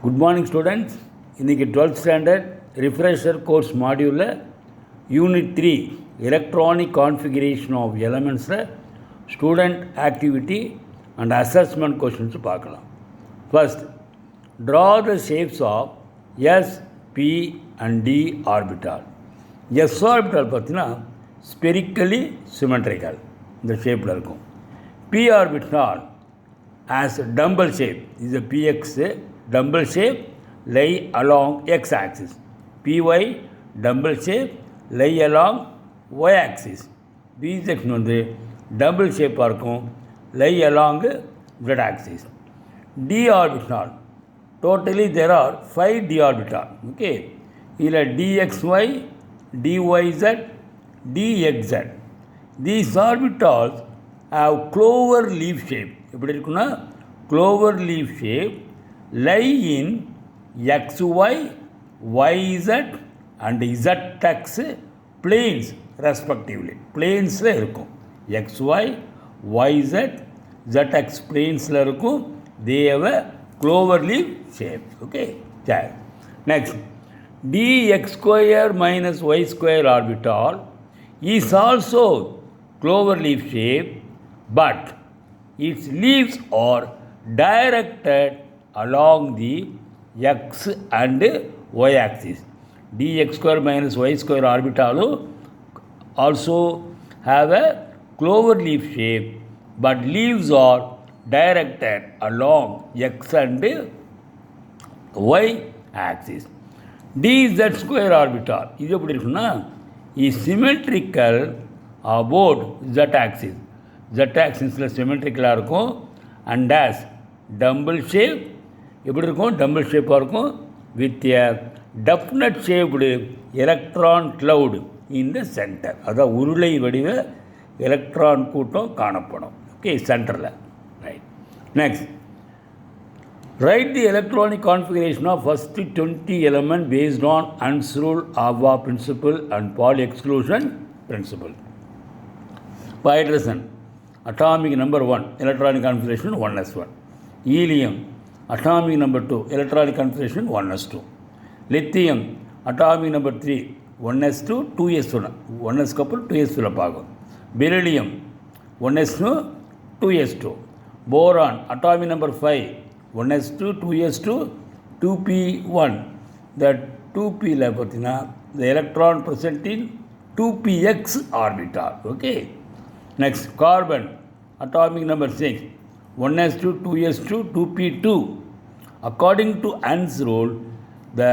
Good morning students. இன்றைக்கி 12th standard refresher course மாடியூலில் unit 3 electronic configuration of எலமெண்ட்ஸில் student activity and assessment questions பார்க்கலாம். First, draw the shapes of s, p and d orbital. S orbital பார்த்தீங்கன்னா spherically symmetrical இந்த ஷேப்பில் இருக்கும். P orbital as a dumbbell shape is a px dumbbell shape lie along x axis. Py dumbbell shape lie along y axis. B section வந்து dumbbell shape இருக்கும் lie along z axis. D orbital totally there are 5 d orbital. Okay, இதில் dxy, dyz, dxz. These orbitals have clover leaf shape. எப்படி இருக்குன்னா clover leaf shape lie in XY, YZ and ZX planes respectively. பிளேன்ஸில் இருக்கும். XY, YZ, ZX பிளேன்ஸில் இருக்கும். They have a clover leaf shape. Okay, சரி. Next, dx square minus y square orbital is also clover leaf shape, but its leaves are directed along the x and y axis. dx square minus y square orbital also have a clover leaf shape, but leaves are directed along x and y axis. dz square orbital இது எப்படி இருக்குன்னா is symmetrical about z axis. Z ஆக்சிஸில் சிமெட்ரிக்கலாக இருக்கும். And days tumble shape எப்படி இருக்கும்? Dumbbell ஷேப்பாக இருக்கும் with a definite shaped electron cloud in the center. அதான் உருளை வடிவ எலக்ட்ரான் கூட்டம் காணப்படும். ஓகே, சென்டரில். Right. Next, right the electronic configuration of first 20 element based on Hund's rule, Aufbau principle and Pauli exclusion principle. Hydrogen atomic number 1 electronic configuration 1s1. helium atomic number 2 electronic configuration 1s2. lithium atomic number 3 1s2 2s1. 1s couple 2s2 ல பார்க்கும். beryllium 1s2 2s2. boron atomic number 5 1s2 2s2 2p1. the 2p ல பார்த்தீங்கன்னா the electron present in 2px orbital. okay. Next, carbon atomic number 6 1s2 2s2 2p2. according to Hund's rule, the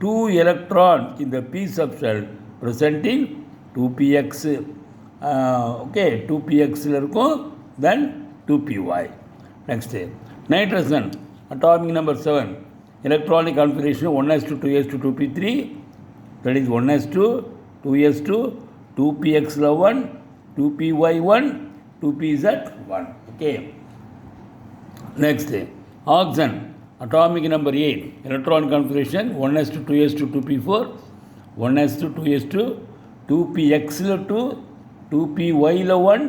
2 electron in the p subshell presenting 2px, okay, 2px இருக்கும், then 2py. next, nitrogen atomic number 7 electronic configuration 1s2 2s2 2p3. that is 1s2 2s2 2px 1 2py1 2pz1. okay. next, oxygen atomic number 8 electron configuration 1s2 2s2 2p4 1s2 2s2 2px2 2py1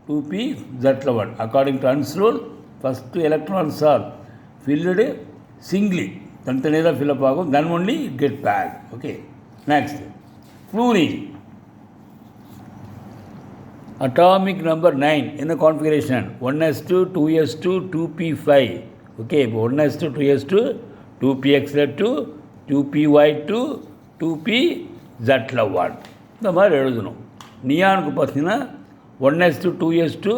2pz1. according to Hund's rule, first electrons are filled singly, தனித்தனியாக தான் fill up ஆகும், then only get back. okay. next, fluorine atomic number 9 in the configuration 1s2 2s2 2p5. okay, இப்போ 1s2 2s2 2px2 2py2 2pz1 இந்த மாதிரி எழுதணும். நியானுக்கு பார்த்தீங்கன்னா 1s2 2s2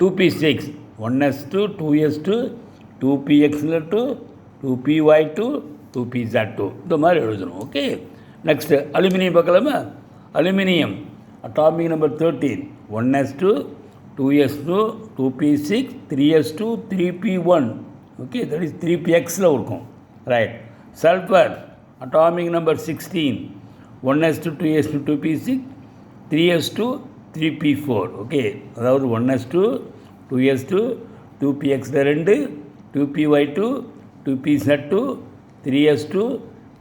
2p6 1s2 2s2 2px2 2py2 2pz2 இந்த மாதிரி எழுதணும். ஓகே. நெக்ஸ்ட்டு அலுமினியம் பார்க்கலாமா? Aluminium atomic number 13 1s2 2s2 2p6 3s2 3p1. okay, that is 3px இருக்கும். Right. Sulphur atomic number 16 1s2 2s2 2p6 3s2 3p4. okay, அதாவது 1s2 2s2 2px 2 2py2 2pz2 3s2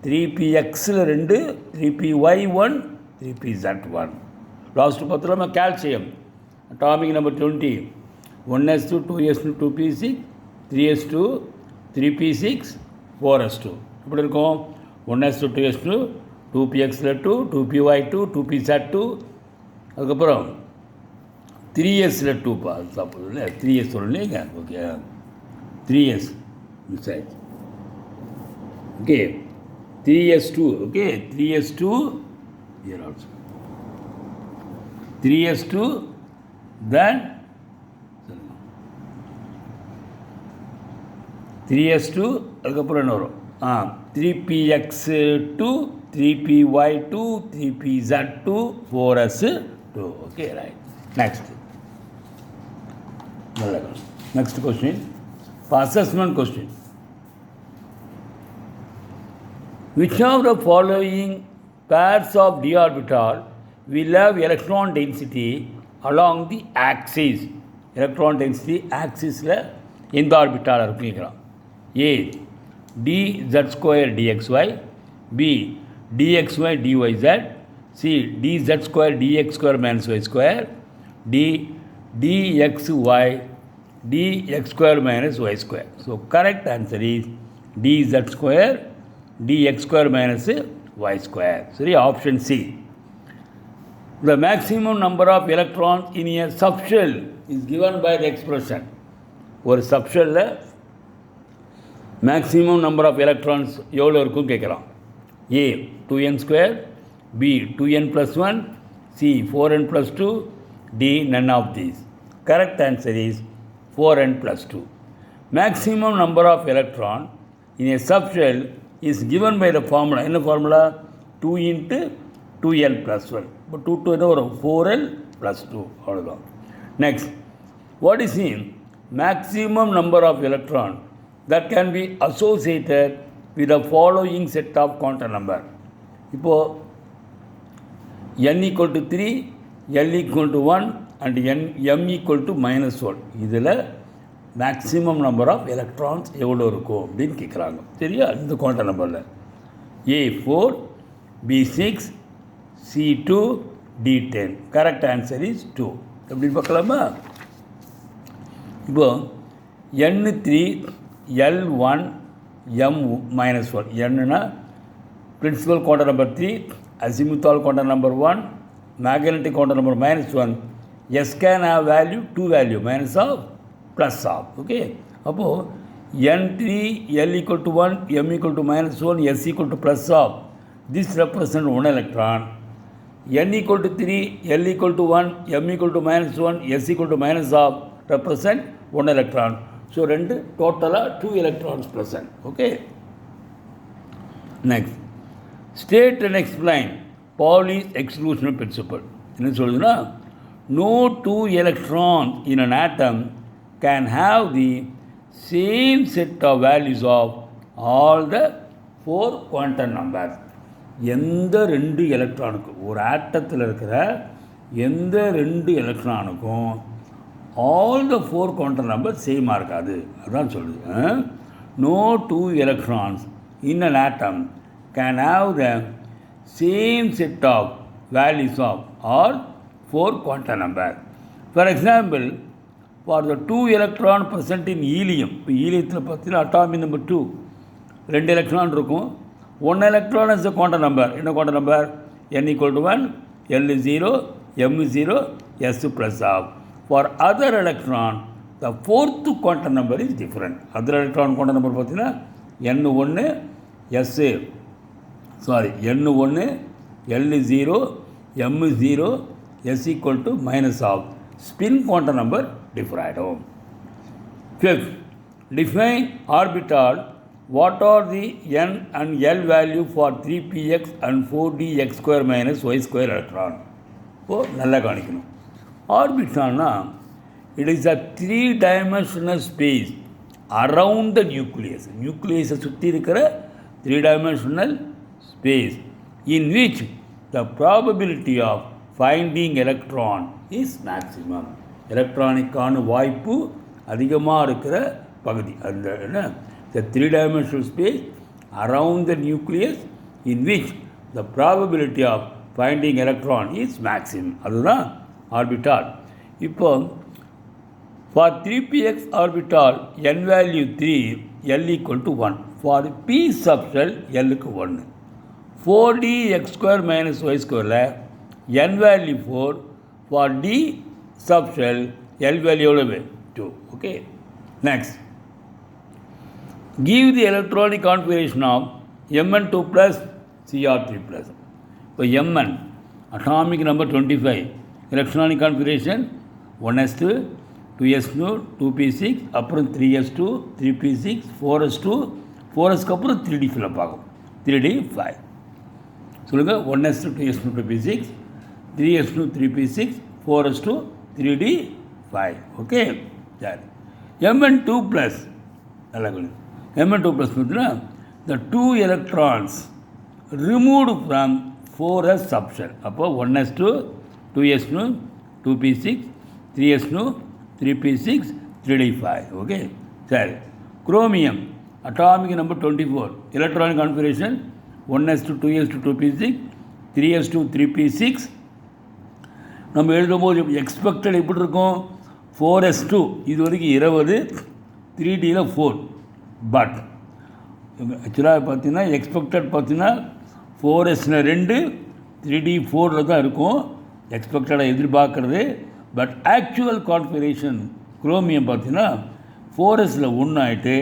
3px 2 3py1 3pz1. Last பார்த்துலாமா? Calcium atomic number 20 1s2 2s2 2p6 3s2 3p6 4s2 இப்படி இருக்கும் 1s2 2s2 2px2 2py2 2pz2 அதுக்கப்புறம் 3s2 தப்பு இல்லை 3s சொல்லலைங்க okay 3s miss ஆயிடுச்சு okay 3s2 okay 3s2 here also 3s2 then 3s2 அதுக்கப்புறம் என்ன வரும் 3px2 3py2 3pz2 4s2 okay right next question assessment question which of the following pairs of d orbital will have electron density along the axis electron density axis la எந்த orbital இருக்குங்கிறான் a dz square dxy b dxy dyz c dz square dx square minus y square d dxy dx square minus y square. So correct answer is dz square dx square minus y square. So option C. The maximum number of electrons in a subshell is given by the expression. ஒரு சப்ஷெல்ல maximum number of electrons எவ்வளோ இருக்கும் கேட்குறான் A 2n square B 2n + 1 C 4n + 2 D none of these. Correct answer is 4n + 2. Maximum number of electron in a subshell is given by the formula. என்ன formula 2 × 2n + 1. இப்போ 2 என்ன வரும் 4n + 2 அவ்வளோதான். Next, what is the maximum number of electron that can be associated with the following set of quantum number? இப்போது n = 3, l = 1 and m = -1. இதில் maximum number of electrons எவ்வளோ இருக்கும் அப்படின்னு கேட்குறாங்க. சரியா? இந்த குவாண்டம் நம்பரில் A4 B6 C2 D10. Correct answer is 2. எப்படி பார்க்கலாமா? இப்போ n3 l1 m-1. என்னன்னா principal quantum number 3, azimuthal quantum number 1, magnetic quantum number -1. S can have value 2 value minus of plus of. Okay, அப்போது n3 l = 1 m = -1 s = plus of. This represent 1 electron. n = 3 l = 1 m = -1 s = minus of represent 1 electron. So ரெண்டு டோட்டலாக 2 electrons present. Okay, next, state and explain Pauli's exclusion principle. என்ன சொல்லுதுன்னா, no 2 electrons in an atom can have the same set of values of all the 4 quantum numbers. எந்த 2 எலக்ட்ரானுக்கும், ஒரு ஆட்டத்தில் இருக்கிற எந்த 2 எலக்ட்ரானுக்கும் all the 4 quantum numbers சேமாக இருக்காது. அதான் சொல்லுது. No 2 electrons in an atom can have the same set of values of all 4 quantum numbers. For example, for the 2 electron present in helium, இப்போ ஹீலியத்தில் பார்த்தீங்கன்னா அட்டாமிக் நம்பர் 2 2 எலக்ட்ரான் இருக்கும். 1 electron is a quantum number. என்ன quantum number? n = 1 l 0 m 0 s plus of. For other electron, the 4th quantum number is different. Other electron quantum number பார்த்தீங்கன்னா n1 s n1 l 0 m 0 s = minus of. Spin quantum number different. Fifth, define orbital. What are the n and l value for 3px and 4dx² minus y square electron? இப்போது நல்லா காணிக்கணும். ஆர்பிட்டால்னா it is a 3-dimensional space around the nucleus. நியூக்ளியஸை சுற்றி இருக்கிற 3-dimensional space in which the probability of finding electron is maximum. எலக்ட்ரானிக்கான வாய்ப்பு அதிகமாக இருக்கிற பகுதி அந்த என்ன, the 3-dimensional space around the nucleus in which the probability of finding electron is maximum. அதுதான் ஆர்பிட்டால். இப்போ for 3px orbital n value 3, L equal to 1. For P subshell L க்கு 1. 4D x square minus y square n value 4. For D subshell L value எவ்வளவு 2. Okay. Next. Give the electronic configuration of Mn2 plus Cr3 plus. இப்போ Mn atomic number 25. Electronic configuration 1s2, 2s2, 2p6, அப்புறம் 3s2, 3p6, 4s2, 4sக்கு அப்புறம் 3d fill up ஆகும். 3d 5. சொல்லுங்க 1s2, 2s2, 2p6, 3s2, 3p6, 4s2, 3d 5. Okay சரி. Mn2 plus நல்லா கொஞ்சம் Mn2 plus பார்த்தீங்கன்னா the 2 electrons removed from 4s subshell. அப்போ 1s2, 2s2, 2p6, 3s2, 3p6, 3d5. Okay சரி. Chromium atomic number 24. Electronic configuration 1s2, 2s2, 2p6, 3s2, 3p6. நம்ம எழுதும்போது expected எப்படி இருக்கும் 4s2 இது வரைக்கும் 20, 3dயில் 4. பட் ஆக்சுவலாக பார்த்தீங்கன்னா எக்ஸ்பெக்டட் பார்த்தீங்கன்னா 4s 2, 3d 4 தான் இருக்கும் எக்ஸ்பெக்டடாக எதிர்பார்க்குறது. பட் ஆக்சுவல் கான்ஃபிகரேஷன் குரோமியம் பார்த்தீங்கன்னா 4s 1 ஆகிட்டு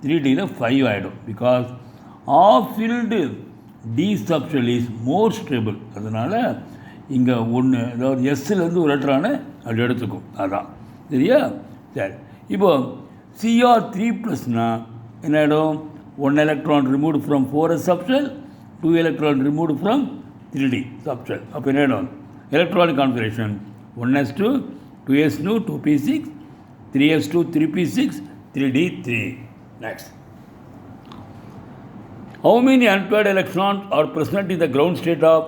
3dயில் 5 ஆகிடும். Because of filled D subshell is more stable. அதனால் இங்கே ஒன்று அதாவது எஸ்லேருந்து ஒரு லெட்டரான அப்படி எடுத்துக்கும். அதான் சரியா சரி. இப்போது Cr3 ப்ளஸ்னால் என்ன ஆகிடும் 1 electron removed from 4s subshell, 2 electron removed from 3d subshell. அப்போ என்ன ஆகிடும் electronic configuration 1s2, 2s2, 2p6, 3s2, 3p6, 3d 3. Next. How many unpaired electrons are present in the ground state of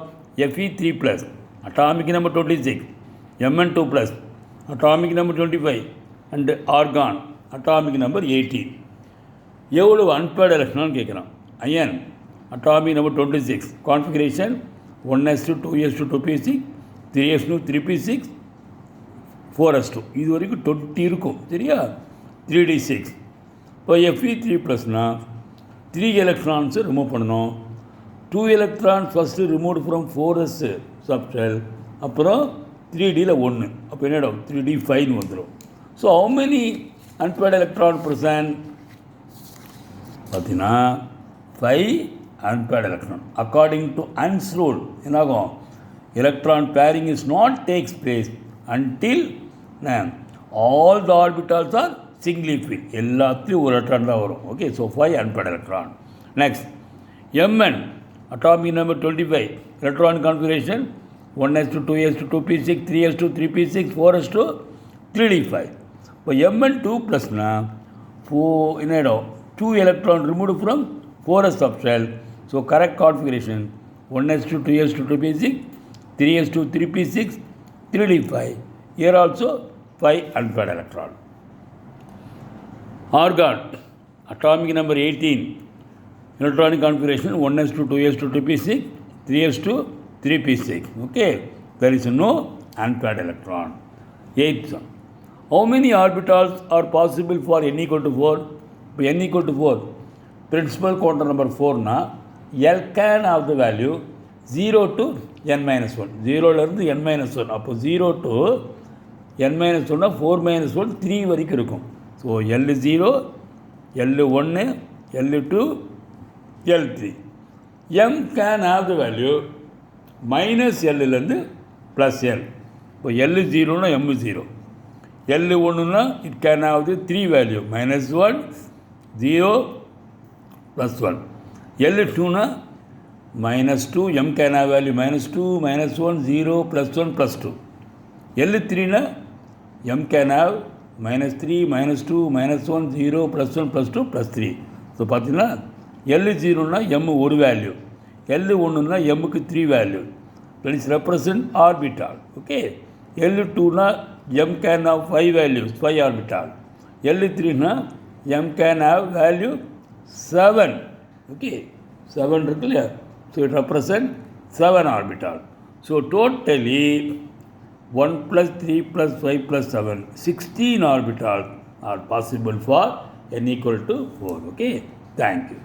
Fe3 plus? Atomic number 26. Mn2 plus. Atomic number 25. And argon. Atomic number 18. எவ்வளவு unpaired electron கேட்குறான். Iron. Atomic number 26. Configuration 1s2, 2s2, 2p6, 3s2, 3p6, 4s2. இது வரைக்கும் 20 இருக்கும் சரியா. 3d6. இப்போ Fe3 ப்ளஸ்னால் 3 எலக்ட்ரான்ஸை remove பண்ணணும். 2 electrons first remove from 4s subshell, அப்புறம் 3dயில் 1. அப்போ என்னிடம் 3d 5 வந்துடும். So how many unpaired electron present பார்த்தீங்கன்னா 5 unpaired electron. According to Hund's rule என்னாகும் electron pairing is not takes place until all the orbitals are singly fill. எல்லாத்துலேயும் ஒரு electron தான் வரும். Okay so 5 unpaired electron. Next Mn atomic number 25. Electronic configuration 1s2, 2s2, 2p6, 3s2, 3p6, 4s2, 3d5. இப்போ Mn2 ப்ளஸ்னால் 4 என்ன ஆகிடும் 2 electron remove from 4s subshell. So correct configuration 1s2, 2s2, 2p6, 3s2, 3p6, 3d5. Here also 5 unpaired electron. Argon atomic number 18. Electronic configuration 1s2, 2s2, 2p6, 3s2, 3p6. Okay, there is no unpaired electron. 8th one. How many orbitals are possible for n equal to 4? இப்போ n equal to 4 principal quantum number 4 na L can have the value 0 to n minus 1. 0லேருந்து n minus 1. அப்போ 0 to n minus 1 4 minus 1 3 வரைக்கும் இருக்கும். So L0, L1, L2, L3. M can have the value minus Lலேருந்து plus L. இப்போ L0னா M0. L1னா it can have the 3 value minus 1, 0, plus 1. L2னா minus 2, M can have value minus 2, minus 1, 0, plus 1, plus 2. L3னா M can have minus 3, minus 2, minus 1, 0, plus 1, plus 2, plus 3. So பார்த்தீங்கன்னா L0னா M ஒரு value, L1னா Mக்கு 3 value. That is represent orbital. Okay. L2னா M can have 5 values, 5 orbital. L3னா M can have value 7. Okay. 7 இருக்கு இல்லையா. So it represent 7 orbital. So totally 1 plus 3 plus 5 plus 7, 16 orbitals are possible for n equal to 4. Okay, thank you.